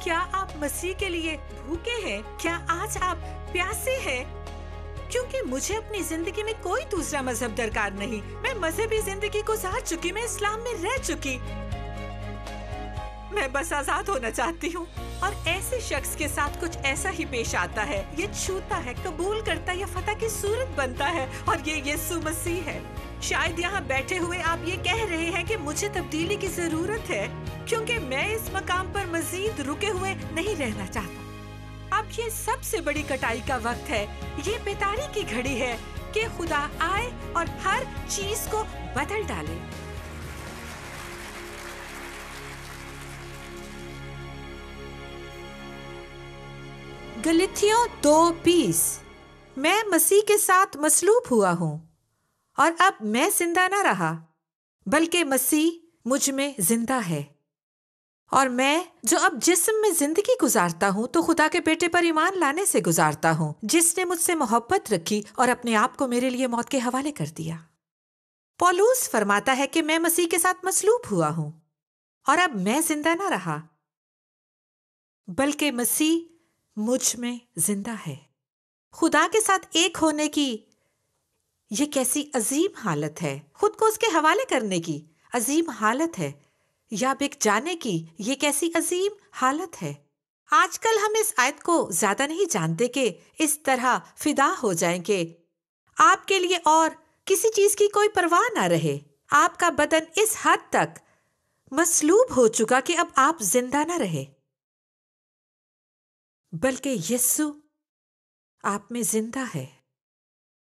کیا آپ مسیح کے لیے بھوکے ہیں؟ کیا آج آپ پیاسے ہیں؟ کیونکہ مجھے اپنی زندگی میں کوئی دوسرا مذہب درکار نہیں. میں مذہبی زندگی گزار چکی، میں اسلام میں رہ چکی. میں بس آزاد ہونا چاہتی ہوں. اور ایسے شخص کے ساتھ کچھ ایسا ہی پیش آتا ہے. یہ چھوتا ہے، قبول کرتا ہے، یا فتح کی صورت بنتا ہے، اور یہ یسوع مسیح ہے. شاید یہاں بیٹھے ہوئے آپ یہ کہہ رہے ہیں کہ مجھے تبدیلی کی ضرورت ہے، کیونکہ میں اس مقام پر مزید رکے ہوئے نہیں رہنا چاہتا. اب یہ سب سے بڑی کٹائی کا وقت ہے. یہ بیداری کی گھڑی ہے کہ خدا آئے اور ہر چیز کو بدل ڈالے. گلتیوں 2:20 میں مسیح کے ساتھ مصلوب ہوا ہوں، اور اب میں زندہ نہ رہا بلکہ مسیح مجھ میں زندہ ہے. اور میں جو اب جسم میں زندگی گزارتا ہوں تو خدا کے بیٹے پر ایمان لانے سے گزارتا ہوں، جس نے مجھ سے محبت رکھی اور اپنے آپ کو میرے لیے موت کے حوالے کر دیا. پولس فرماتا ہے کہ میں مسیح کے ساتھ مصلوب ہوا ہوں، اور اب میں زندہ نہ رہا بلکہ مسیح مجھ میں زندہ ہے. خدا کے ساتھ ایک ہونے کی یہ کیسی عظیم حالت ہے. خود کو اس کے حوالے کرنے کی عظیم حالت ہے، یا بک جانے کی یہ کیسی عظیم حالت ہے. آج کل ہم اس آیت کو زیادہ نہیں جانتے کہ اس طرح فدا ہو جائیں کہ آپ کے لیے اور کسی چیز کی کوئی پرواہ نہ رہے. آپ کا بدن اس حد تک مصلوب ہو چکا کہ اب آپ زندہ نہ رہے، بلکہ یسوع آپ میں زندہ ہے.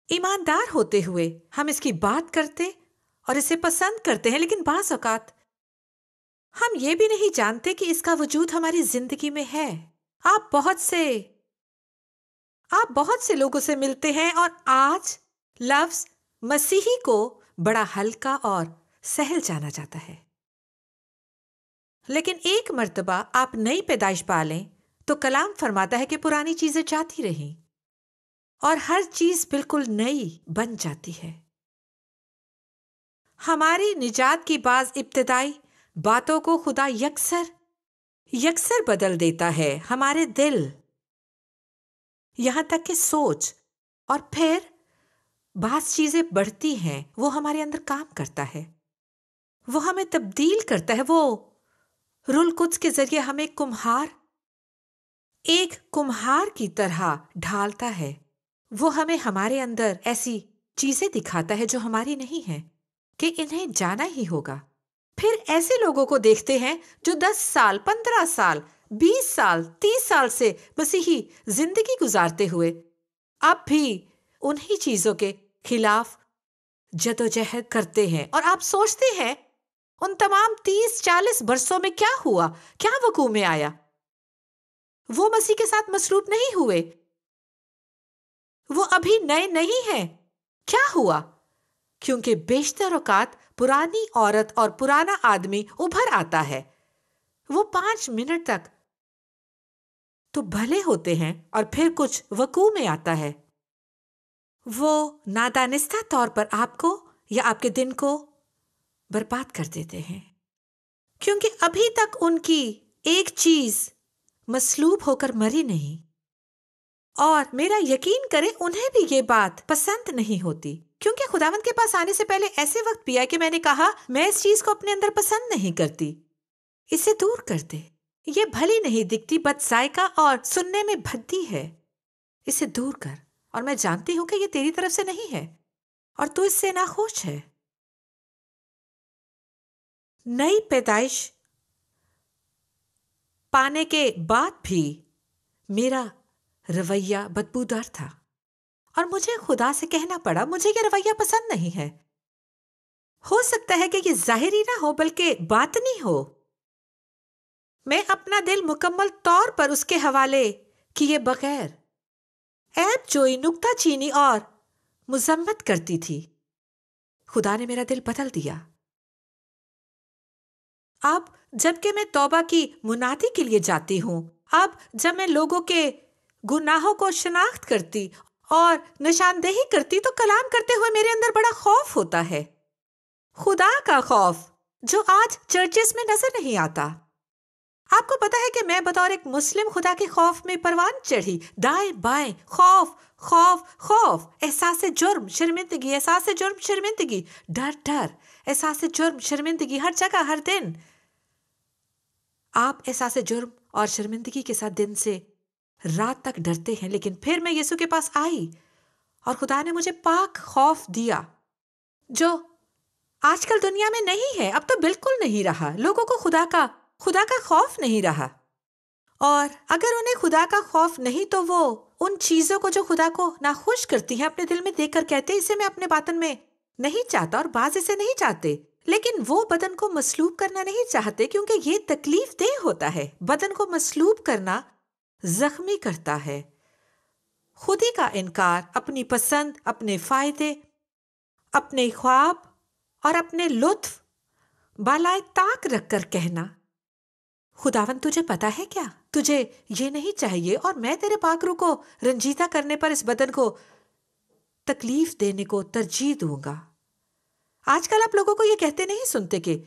ایماندار ہوتے ہوئے ہم اس کی بات کرتے اور اسے پسند کرتے ہیں، لیکن بعض اوقات ہم یہ بھی نہیں جانتے کہ اس کا وجود ہماری زندگی میں ہے. آپ بہت سے لوگوں سے ملتے ہیں اور آج لفظ مسیحی کو بڑا ہلکا اور سہل جانا جاتا ہے. لیکن ایک مرتبہ آپ نئی پیدائش پالیں تو کلام فرماتا ہے کہ پرانی چیزیں جاتی رہیں اور ہر چیز بالکل نئی بن جاتی ہے. ہماری نجات کی بعض ابتدائی باتوں کو خدا یکسر بدل دیتا ہے. ہمارے دل، یہاں تک کہ سوچ، اور پھر بعض چیزیں بڑھتی ہیں. وہ ہمارے اندر کام کرتا ہے، وہ ہمیں تبدیل کرتا ہے. وہ روح القدس کے ذریعے ہمیں ایک کمہار کی طرح ڈھالتا ہے. وہ ہمیں ہمارے اندر ایسی چیزیں دکھاتا ہے جو ہماری نہیں ہیں کہ انہیں جانا ہی ہوگا. پھر ایسے لوگوں کو دیکھتے ہیں جو 10 سال 15 سال 20 سال 30 سال سے مسیحی زندگی گزارتے ہوئے اب بھی انہی چیزوں کے خلاف جدوجہد کرتے ہیں. اور آپ سوچتے ہیں ان تمام 30-40 برسوں میں کیا ہوا، کیا وقوع میں آیا؟ وہ مسیح کے ساتھ مصلوب نہیں ہوئے، وہ ابھی نئے نہیں ہیں. کیا ہوا؟ کیونکہ بیشتر اوقات پرانی عورت اور پرانا آدمی ابھر آتا ہے. وہ 5 منٹ تک تو بھلے ہوتے ہیں اور پھر کچھ وقوع میں آتا ہے. وہ نادانستہ طور پر آپ کو یا آپ کے دن کو برباد کر دیتے ہیں، کیونکہ ابھی تک ان کی ایک چیز مصلوب ہو کر مری نہیں. اور میرا یقین کرے انہیں بھی یہ بات پسند نہیں ہوتی، کیونکہ خداوند کے پاس آنے سے پہلے ایسے وقت بھی آیا کہ میں نے کہا میں اس چیز کو اپنے اندر پسند نہیں کرتی، اسے دور کر دے. یہ بھلی نہیں دکھتی، بد ذائقہ اور سننے میں بھدی ہے، اسے دور کر. اور میں جانتی ہوں کہ یہ تیری طرف سے نہیں ہے اور تو اس سے ناخوش ہے. نئی پیدائش پانے کے بعد بھی میرا رویہ بدبودار تھا، اور مجھے خدا سے کہنا پڑا مجھے یہ رویہ پسند نہیں ہے. ہو سکتا ہے کہ یہ ظاہری نہ ہو بلکہ باطنی ہو. میں اپنا دل مکمل طور پر اس کے حوالے کیے بغیر عیب جوئی، نکتہ چینی اور مذمت کرتی تھی. خدا نے میرا دل بدل دیا. اب جب کہ میں توبہ کی منادی کے لیے جاتی ہوں، اب جب میں لوگوں کے گناہوں کو شناخت کرتی اور نشاندہی کرتی تو کلام کرتے ہوئے میرے اندر بڑا خوف ہوتا ہے. خدا کا خوف جو آج چرچز میں نظر نہیں آتا. آپ کو پتا ہے کہ میں بطور ایک مسلم خدا کے خوف میں پروان چڑھی، دائیں بائیں خوف خوف خوف، احساس جرم شرمندگی، احساس جرم شرمندگی، ڈر ڈر، احساس جرم شرمندگی، ہر جگہ ہر دن آپ احساس جرم اور شرمندگی کے ساتھ دن سے رات تک ڈرتے ہیں۔ لیکن پھر میں یسوع کے پاس آئی اور خدا نے مجھے پاک خوف دیا، جو آج کل دنیا میں نہیں ہے، اب تو بالکل نہیں رہا۔ لوگوں کو خدا کا خوف نہیں رہا، اور اگر انہیں خدا کا خوف نہیں تو وہ ان چیزوں کو جو خدا کو ناخوش کرتی ہیں اپنے دل میں دیکھ کر کہتے اسے میں اپنے باطن میں نہیں چاہتا، اور بعض اسے نہیں چاہتے، لیکن وہ بدن کو مصلوب کرنا نہیں چاہتے کیونکہ یہ تکلیف دہ ہوتا ہے۔ بدن کو مصلوب کرنا زخمی کرتا ہے۔ خودی کا انکار، اپنی پسند، اپنے فائدے، اپنے خواب اور اپنے لطف بالائے طاق رکھ کر کہنا، خداوند تجھے پتا ہے کیا، تجھے یہ نہیں چاہیے، اور میں تیرے پاک روح کو رنجیدہ کرنے پر اس بدن کو تکلیف دینے کو ترجیح دوں گا۔ آج کل آپ لوگوں کو یہ کہتے نہیں سنتے کہ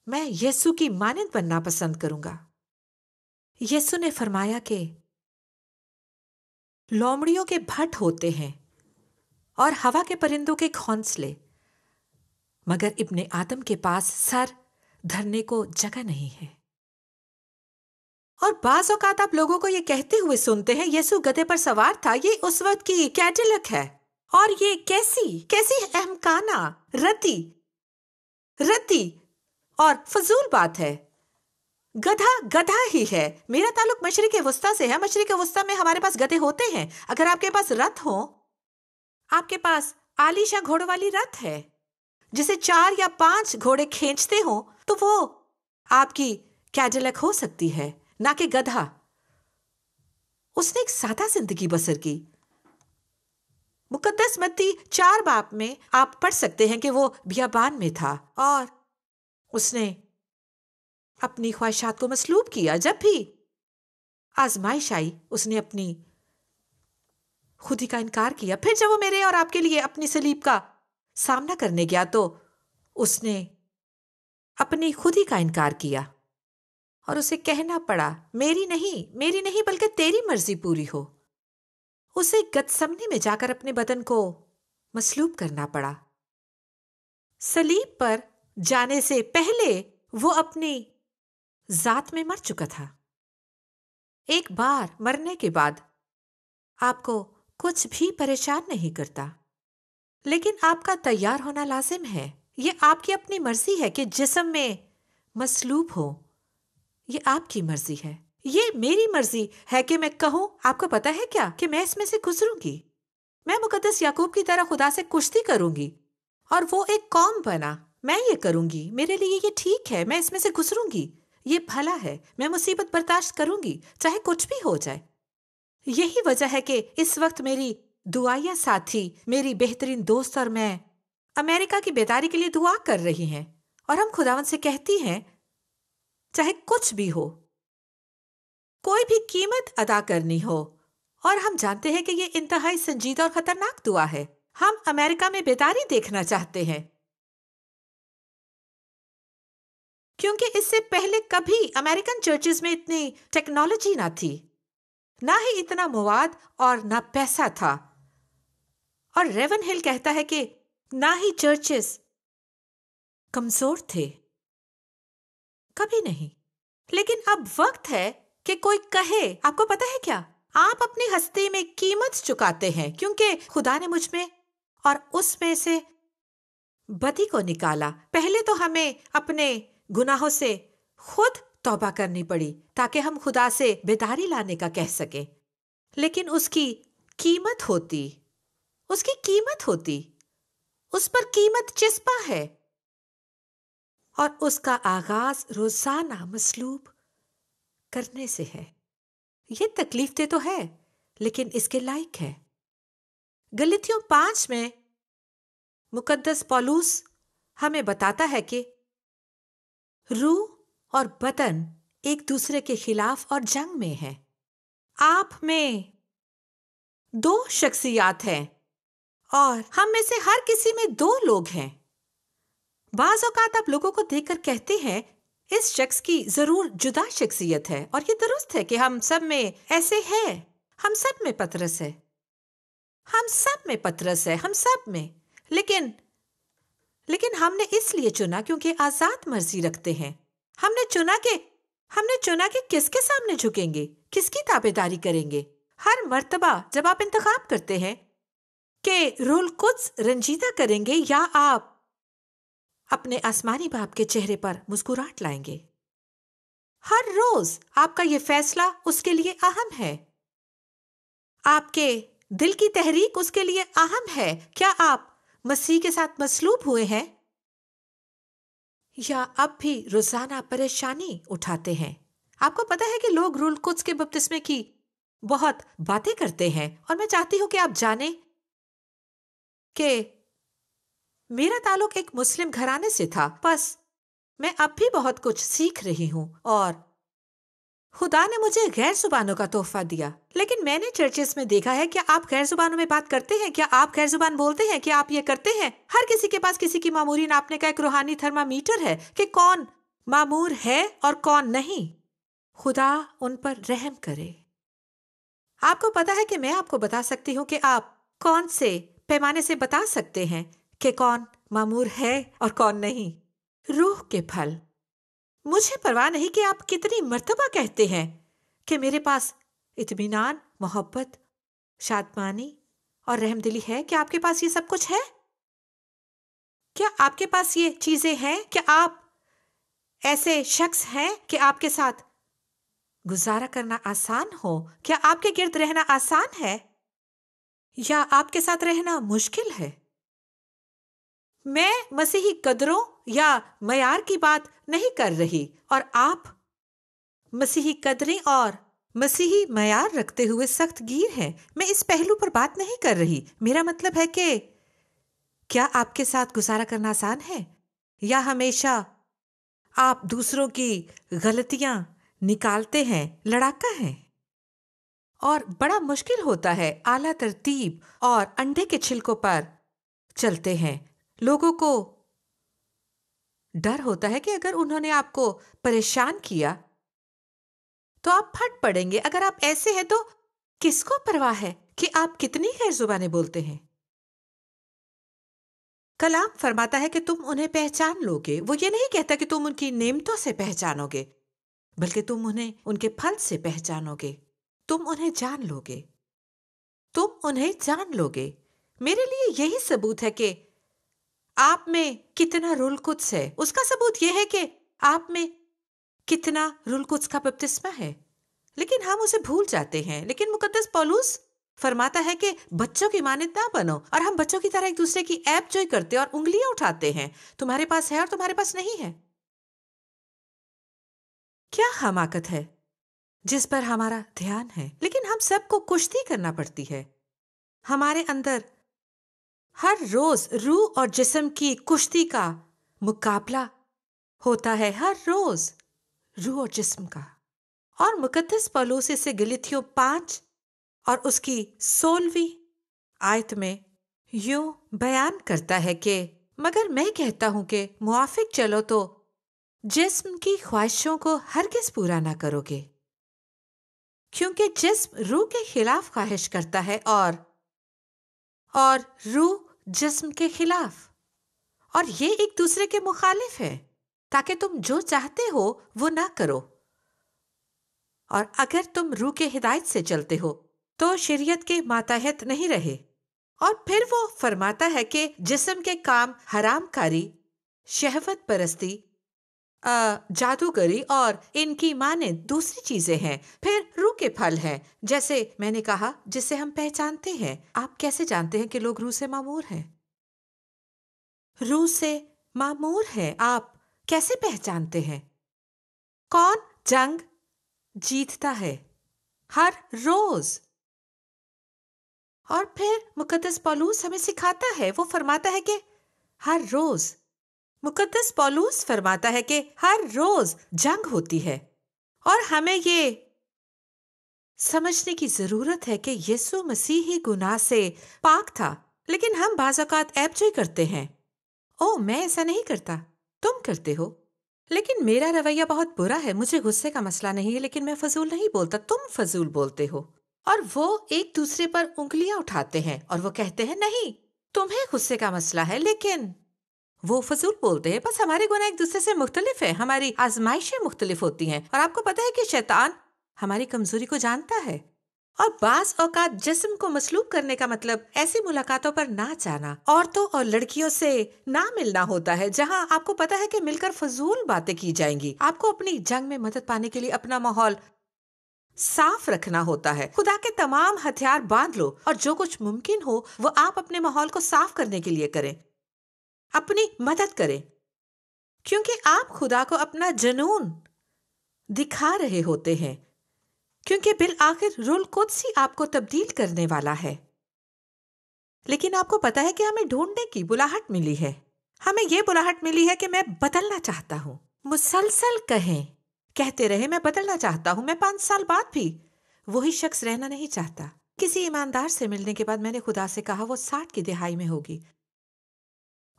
میں یسوع کی مانند بننا پسند کروں گا۔ یسوع نے فرمایا کہ لومڑیوں کے بھٹ ہوتے ہیں اور ہوا کے پرندوں کے گھونسلے، مگر ابن آدم کے پاس سر دھرنے کو جگہ نہیں ہے۔ اور بعض اوقات آپ لوگوں کو یہ کہتے ہوئے سنتے ہیں یسوع گدھے پر سوار تھا، یہ اس وقت کی کیڈیلک ہے، اور یہ کیسی احمقانہ رتی اور فضول بات ہے۔ گدھا ہی ہے۔ میرا تعلق مشرق وسطیٰ سے ہے۔ مشرق وسطیٰ میں ہمارے پاس گدھے ہوتے ہیں۔ اگر آپ کے پاس رتھ ہو، آپ کے پاس عالیشاں گھوڑوں والی رتھ ہے جسے 4 یا 5 گھوڑے کھینچتے ہوں، تو وہ آپ کی کیڈیلک ہو سکتی ہے، نہ کہ گدھا۔ اس نے ایک سادہ زندگی بسر کی۔ مقدس متی 4 باب میں آپ پڑھ سکتے ہیں کہ وہ بیابان میں تھا اور اس نے اپنی خواہشات کو مسلوب کیا۔ جب بھی آزمائش آئی اس نے اپنی خودی کا انکار کیا۔ پھر جب وہ میرے اور آپ کے لیے اپنی صلیب کا سامنا کرنے گیا تو اس نے اپنی خودی کا انکار کیا اور اسے کہنا پڑا میری نہیں بلکہ تیری مرضی پوری ہو۔ اسے گتسمنی میں جا کر اپنے بدن کو مصلوب کرنا پڑا۔ صلیب پر جانے سے پہلے وہ اپنی ذات میں مر چکا تھا۔ ایک بار مرنے کے بعد آپ کو کچھ بھی پریشان نہیں کرتا، لیکن آپ کا تیار ہونا لازم ہے۔ یہ آپ کی اپنی مرضی ہے کہ جسم میں مصلوب ہو، یہ آپ کی مرضی ہے۔ یہ میری مرضی ہے کہ میں کہوں، آپ کو پتا ہے کیا، کہ میں اس میں سے گزروں گی۔ میں مقدس یعقوب کی طرح خدا سے کشتی کروں گی، اور وہ ایک قوم بنا، میں یہ کروں گی، میرے لیے یہ ٹھیک ہے، میں اس میں سے گزروں گی، یہ بھلا ہے، میں مصیبت برداشت کروں گی چاہے کچھ بھی ہو جائے۔ یہی وجہ ہے کہ اس وقت میری دعائیا ساتھی، میری بہترین دوست اور میں امریکہ کی بیداری کے لیے دعا کر رہی ہیں، اور ہم خداوند سے کہتی ہیں چاہے کچھ بھی ہو، کوئی بھی قیمت ادا کرنی ہو، اور ہم جانتے ہیں کہ یہ انتہائی سنجیدہ اور خطرناک دعا ہے۔ ہم امریکہ میں بیداری دیکھنا چاہتے ہیں، کیونکہ اس سے پہلے کبھی امریکن چرچز میں اتنی ٹیکنالوجی نہ تھی، نہ ہی اتنا مواد اور نہ پیسہ تھا، اور ریون ہل کہتا ہے کہ نہ ہی چرچز کمزور تھے، کبھی نہیں۔ لیکن اب وقت ہے کہ کوئی کہے، آپ کو پتا ہے کیا، آپ اپنی ہستی میں قیمت چکاتے ہیں، کیونکہ خدا نے مجھ میں اور اس میں سے بدی کو نکالا۔ پہلے تو ہمیں اپنے گناہوں سے خود توبہ کرنی پڑی تاکہ ہم خدا سے بیداری لانے کا کہہ سکیں، لیکن اس کی قیمت ہوتی، اس پر قیمت چسپا ہے، اور اس کا آغاز روزانہ مصلوب کرنے سے ہے۔ یہ تکلیف دہ تو ہے لیکن اس کے لائق ہے۔ گلتیوں 5 میں مقدس پولوس ہمیں بتاتا ہے کہ روح اور بدن ایک دوسرے کے خلاف اور جنگ میں ہے۔ آپ میں 2 شخصیات ہیں اور ہم میں سے ہر کسی میں 2 لوگ ہیں۔ بعض اوقات آپ لوگوں کو دیکھ کر کہتے ہیں اس شخص کی ضرور جدا شخصیت ہے، اور یہ درست ہے کہ ہم سب میں ایسے ہیں، ہم سب میں پطرس ہے، ہم سب میں پطرس ہے، ہم سب میں، لیکن ہم نے اس لیے چنا کیونکہ آزاد مرضی رکھتے ہیں۔ ہم نے چنا کہ کس کے سامنے جھکیں گے، کس کی تابع داری کریں گے۔ ہر مرتبہ جب آپ انتخاب کرتے ہیں کہ روح القدس رنجیدہ کریں گے یا آپ اپنے آسمانی باپ کے چہرے پر مسکراہٹ لائیں گے، ہر روز آپ کا یہ فیصلہ اس کے لیے اہم ہے۔ آپ کے دل کی تحریک اس کے لیے اہم ہے۔ کیا آپ مسیح کے ساتھ مصلوب ہوئے ہیں یا اب بھی روزانہ پریشانی اٹھاتے ہیں؟ آپ کو پتا ہے کہ لوگ روح القدس کے بپتسمے کی بہت باتیں کرتے ہیں، اور میں چاہتی ہوں کہ آپ جانیں کہ میرا تعلق ایک مسلم گھرانے سے تھا، بس میں اب بھی بہت کچھ سیکھ رہی ہوں، اور خدا نے مجھے غیر زبانوں کا تحفہ دیا۔ لیکن میں نے چرچز میں دیکھا ہے، کیا آپ غیر زبانوں میں بات کرتے ہیں؟ کیا آپ غیر زبان بولتے ہیں؟ کیا آپ یہ کرتے ہیں؟ ہر کسی کے پاس کسی کی معموری ناپنے کا ایک روحانی تھرمامیٹر ہے کہ کون معمور ہے اور کون نہیں۔ خدا ان پر رحم کرے۔ آپ کو پتا ہے کہ میں آپ کو بتا سکتی ہوں کہ آپ کون سے پیمانے سے بتا سکتے ہیں کہ کون معمور ہے اور کون نہیں۔ روح کے پھل۔ مجھے پرواہ نہیں کہ آپ کتنی مرتبہ کہتے ہیں کہ میرے پاس اطمینان، محبت، شادمانی اور رحم دلی ہے۔ کیا آپ کے پاس یہ سب کچھ ہے؟ کیا آپ کے پاس یہ چیزیں ہیں؟ کیا آپ ایسے شخص ہیں کہ آپ کے ساتھ گزارا کرنا آسان ہو؟ کیا آپ کے گرد رہنا آسان ہے یا آپ کے ساتھ رہنا مشکل ہے؟ میں مسیحی قدروں یا معیار کی بات نہیں کر رہی، اور آپ مسیحی قدریں اور مسیحی معیار رکھتے ہوئے سخت گیر ہیں۔ میں اس پہلو پر بات نہیں کر رہی۔ میرا مطلب ہے کہ کیا آپ کے ساتھ گزارا کرنا آسان ہے، یا ہمیشہ آپ دوسروں کی غلطیاں نکالتے ہیں، لڑاکا ہیں؟ اور بڑا مشکل ہوتا ہے، اعلیٰ ترتیب اور انڈے کے چھلکوں پر چلتے ہیں۔ لوگوں کو ڈر ہوتا ہے کہ اگر انہوں نے آپ کو پریشان کیا تو آپ پھٹ پڑیں گے۔ اگر آپ ایسے ہیں تو کس کو پرواہ ہے کہ آپ کتنی غیر زبانیں بولتے ہیں؟ کلام فرماتا ہے کہ تم انہیں پہچان لو گے۔ وہ یہ نہیں کہتا کہ تم ان کی نعمتوں سے پہچانو گے، بلکہ تم انہیں ان کے پھل سے پہچانو گے۔ تم انہیں جان لو گے، تم انہیں جان لو گے۔ میرے لیے یہی ثبوت ہے کہ آپ میں کتنا روح القدس ہے۔ اس کا ثبوت یہ ہے کہ آپ میں کتنا روح القدس کا بپتسمہ ہے، لیکن ہم اسے بھول جاتے ہیں۔ لیکن مقدس پولس فرماتا ہے کہ بچوں کی مانند نہ بنو، اور ہم بچوں کی طرح ایک دوسرے کی ایب جوئی کرتے اور انگلیاں اٹھاتے ہیں۔ تمہارے پاس ہے اور تمہارے پاس نہیں ہے۔ کیا حماقت ہے جس پر ہمارا دھیان ہے، لیکن ہم سب کو کشتی کرنا پڑتی ہے۔ ہمارے اندر ہر روز روح اور جسم کی کشتی کا مقابلہ ہوتا ہے، ہر روز روح اور جسم کا۔ اور مقدس پولس اسے گلتیوں 5 اور اس کی 16ویں آیت میں یوں بیان کرتا ہے کہ مگر میں کہتا ہوں کہ موافق چلو تو جسم کی خواہشوں کو ہرگز پورا نہ کرو گے، کیونکہ جسم روح کے خلاف خواہش کرتا ہے اور روح جسم کے خلاف، اور یہ ایک دوسرے کے مخالف ہے، تاکہ تم جو چاہتے ہو وہ نہ کرو۔ اور اگر تم روح کے ہدایت سے چلتے ہو تو شریعت کے ماتحت نہیں رہے۔ اور پھر وہ فرماتا ہے کہ جسم کے کام حرام کاری، شہوت پرستی، جادوگری اور ان کی مانند دوسری چیزیں ہیں۔ پھر روح کے پھل ہیں، جیسے میں نے کہا، جسے ہم پہچانتے ہیں۔ آپ کیسے جانتے ہیں کہ لوگ روح سے معمور ہیں؟ روح سے معمور ہے، آپ کیسے پہچانتے ہیں؟ کون جنگ جیتتا ہے ہر روز؟ اور پھر مقدس پولس ہمیں سکھاتا ہے، وہ فرماتا ہے کہ ہر روز، مقدس پولس فرماتا ہے کہ ہر روز جنگ ہوتی ہے۔ اور ہمیں یہ سمجھنے کی ضرورت ہے کہ یسوع مسیح ہی گناہ سے پاک تھا، لیکن ہم بعض اوقات عیب جوئی کرتے ہیں۔ او میں ایسا نہیں کرتا، تم کرتے ہو۔ لیکن میرا رویہ بہت برا ہے، مجھے غصے کا مسئلہ نہیں ہے، لیکن میں فضول نہیں بولتا، تم فضول بولتے ہو۔ اور وہ ایک دوسرے پر انگلیاں اٹھاتے ہیں اور وہ کہتے ہیں نہیں تمہیں غصے کا مسئلہ ہے، لیکن وہ فضول بولتے ہیں۔ بس ہمارے گناہ ایک دوسرے سے مختلف ہیں، ہماری آزمائشیں مختلف ہوتی ہیں، اور آپ کو پتہ ہے کہ شیطان ہماری کمزوری کو جانتا ہے، اور بعض اوقات جسم کو مسلوب کرنے کا مطلب ایسی ملاقاتوں پر نہ جانا، عورتوں اور لڑکیوں سے نہ ملنا ہوتا ہے جہاں آپ کو پتا ہے کہ مل کر فضول باتیں کی جائیں گی۔ آپ کو اپنی جنگ میں مدد پانے کے لیے اپنا ماحول صاف رکھنا ہوتا ہے۔ خدا کے تمام ہتھیار باندھ لو اور جو کچھ ممکن ہو وہ آپ اپنے ماحول کو صاف کرنے کے لیے کریں، اپنی مدد کریں، کیونکہ آپ خدا کو اپنا جنون دکھا رہے ہوتے ہیں، کیونکہ بالآخر روح القدس ہی آپ کو تبدیل کرنے والا ہے۔ لیکن آپ کو پتا ہے کہ ہمیں ڈھونڈنے کی بلاہٹ ملی ہے، ہمیں یہ بلاہٹ ملی ہے کہ میں بدلنا چاہتا ہوں۔ مسلسل کہتے رہے میں بدلنا چاہتا ہوں، میں 5 سال بعد بھی وہی شخص رہنا نہیں چاہتا۔ کسی ایماندار سے ملنے کے بعد میں نے خدا سے کہا وہ 60 کی دہائی میں ہوگی،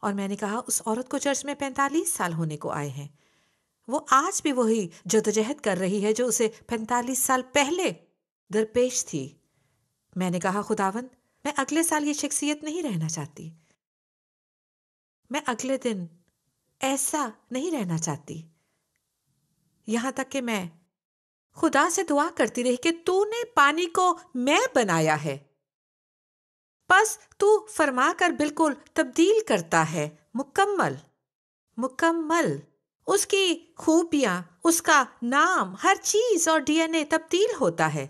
اور میں نے کہا اس عورت کو چرچ میں 45 سال ہونے کو آئے ہیں، وہ آج بھی وہی جدوجہد کر رہی ہے جو اسے 45 سال پہلے درپیش تھی۔ میں نے کہا خداوند میں اگلے سال یہ شخصیت نہیں رہنا چاہتی، میں اگلے دن ایسا نہیں رہنا چاہتی۔ یہاں تک کہ میں خدا سے دعا کرتی رہی کہ تو نے پانی کو میں بنایا ہے، بس تو فرما کر بالکل تبدیل کرتا ہے، مکمل اس کی خوبیاں، اس کا نام، ہر چیز اور ڈی این اے تبدیل ہوتا ہے۔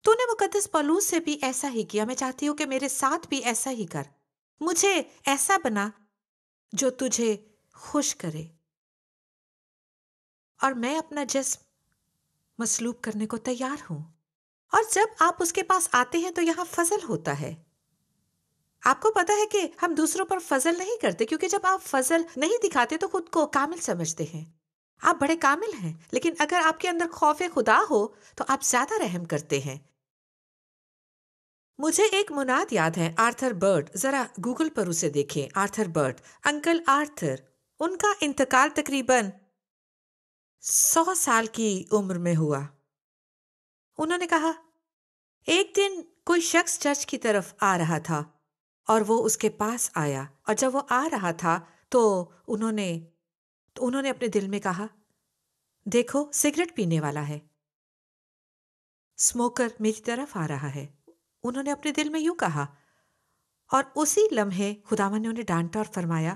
تو نے مقدس پولوس سے بھی ایسا ہی کیا، میں چاہتی ہوں کہ میرے ساتھ بھی ایسا ہی کر، مجھے ایسا بنا جو تجھے خوش کرے، اور میں اپنا جسم مسلوب کرنے کو تیار ہوں۔ اور جب آپ اس کے پاس آتے ہیں تو یہاں فضل ہوتا ہے۔ آپ کو پتا ہے کہ ہم دوسروں پر فضل نہیں کرتے، کیونکہ جب آپ فضل نہیں دکھاتے تو خود کو کامل سمجھتے ہیں، آپ بڑے کامل ہیں، لیکن اگر آپ کے اندر خوف خدا ہو تو آپ زیادہ رحم کرتے ہیں۔ مجھے ایک مناد یاد ہے، آرتھر برٹ، ذرا گوگل پر اسے دیکھیں، آرتھر برٹ، انکل آرتھر، ان کا انتقال تقریباً 100 سال کی عمر میں ہوا۔ انہوں نے کہا ایک دن کوئی شخص چرچ کی طرف آ رہا تھا اور وہ اس کے پاس آیا، اور جب وہ آ رہا تھا تو انہوں نے اپنے دل میں کہا دیکھو سگریٹ پینے والا ہے، اسموکر میری طرف آ رہا ہے۔ انہوں نے اپنے دل میں یوں کہا، اور اسی لمحے خداوند نے انہیں ڈانٹا اور فرمایا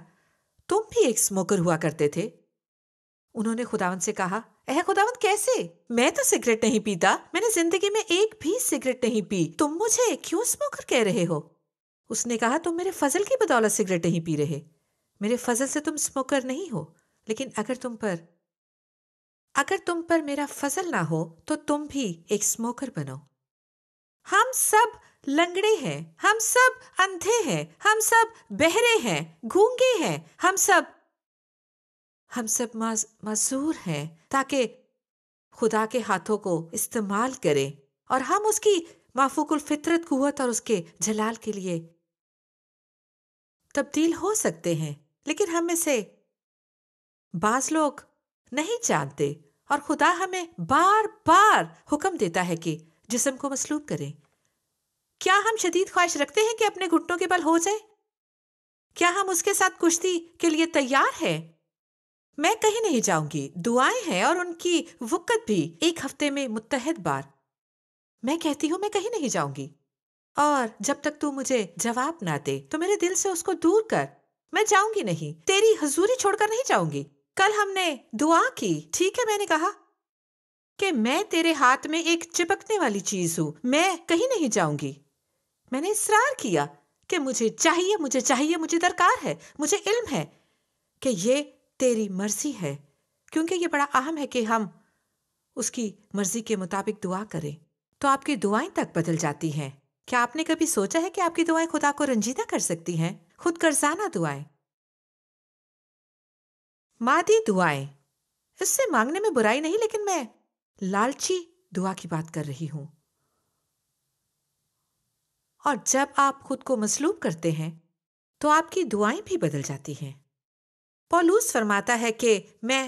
تم بھی ایک اسموکر ہوا کرتے تھے۔ انہوں نے خداوند سے کہا اے خداوند کیسے؟ میں تو سگریٹ نہیں پیتا، میں نے زندگی میں ایک بھی سگریٹ نہیں پی، تم مجھے کیوں اسموکر کہہ رہے ہو؟ اس نے کہا تم میرے فضل کی بدولت سگریٹ نہیں پی رہے، میرے فضل سے تم اسموکر نہیں ہو، لیکن اگر تم پر میرا فضل نہ ہو تو تم بھی ایک اسموکر بنو۔ ہم سب لنگڑے ہیں، ہم سب اندھے ہیں، ہم سب بہرے ہیں، گونگے ہیں، ہم سب معذور ہیں، تاکہ خدا کے ہاتھوں کو استعمال کریں اور ہم اس کی مافوق الفطرت قوت اور اس کے جلال کے لیے تبدیل ہو سکتے ہیں۔ لیکن ہم میں سے بعض لوگ نہیں جانتے، اور خدا ہمیں بار بار حکم دیتا ہے کہ جسم کو مسلوب کریں۔ کیا ہم شدید خواہش رکھتے ہیں کہ اپنے گھٹنوں کے بل ہو جائے؟ کیا ہم اس کے ساتھ کشتی کے لیے تیار ہیں؟ میں کہیں نہیں جاؤں گی، دعائیں ہیں اور ان کی وقت بھی ایک ہفتے میں متحد بار۔ میں کہتی ہوں میں کہیں نہیں جاؤں گی، اور جب تک تو مجھے جواب نہ دے تو میرے دل سے اس کو دور کر، میں جاؤں گی نہیں، تیری حضوری چھوڑ کر نہیں جاؤں گی۔ کل ہم نے دعا کی، ٹھیک ہے، میں نے کہا کہ میں تیرے ہاتھ میں ایک چپکنے والی چیز ہوں، میں کہیں نہیں جاؤں گی۔ میں نے اصرار کیا کہ مجھے چاہیے، مجھے درکار ہے، مجھے علم ہے کہ یہ تیری مرضی ہے، کیونکہ یہ بڑا اہم ہے کہ ہم اس کی مرضی کے مطابق دعا کریں، تو آپ کی دعائیں تک بدل جاتی ہیں۔ کیا آپ نے کبھی سوچا ہے کہ آپ کی دعائیں خدا کو رنجیدہ کر سکتی ہیں؟ خود غرضانہ دعائیں، مادی دعائیں، اس سے مانگنے میں برائی نہیں، لیکن میں لالچی دعا کی بات کر رہی ہوں۔ اور جب آپ خود کو مسلوب کرتے ہیں تو آپ کی دعائیں بھی بدل جاتی ہیں۔ پولوس فرماتا ہے کہ میں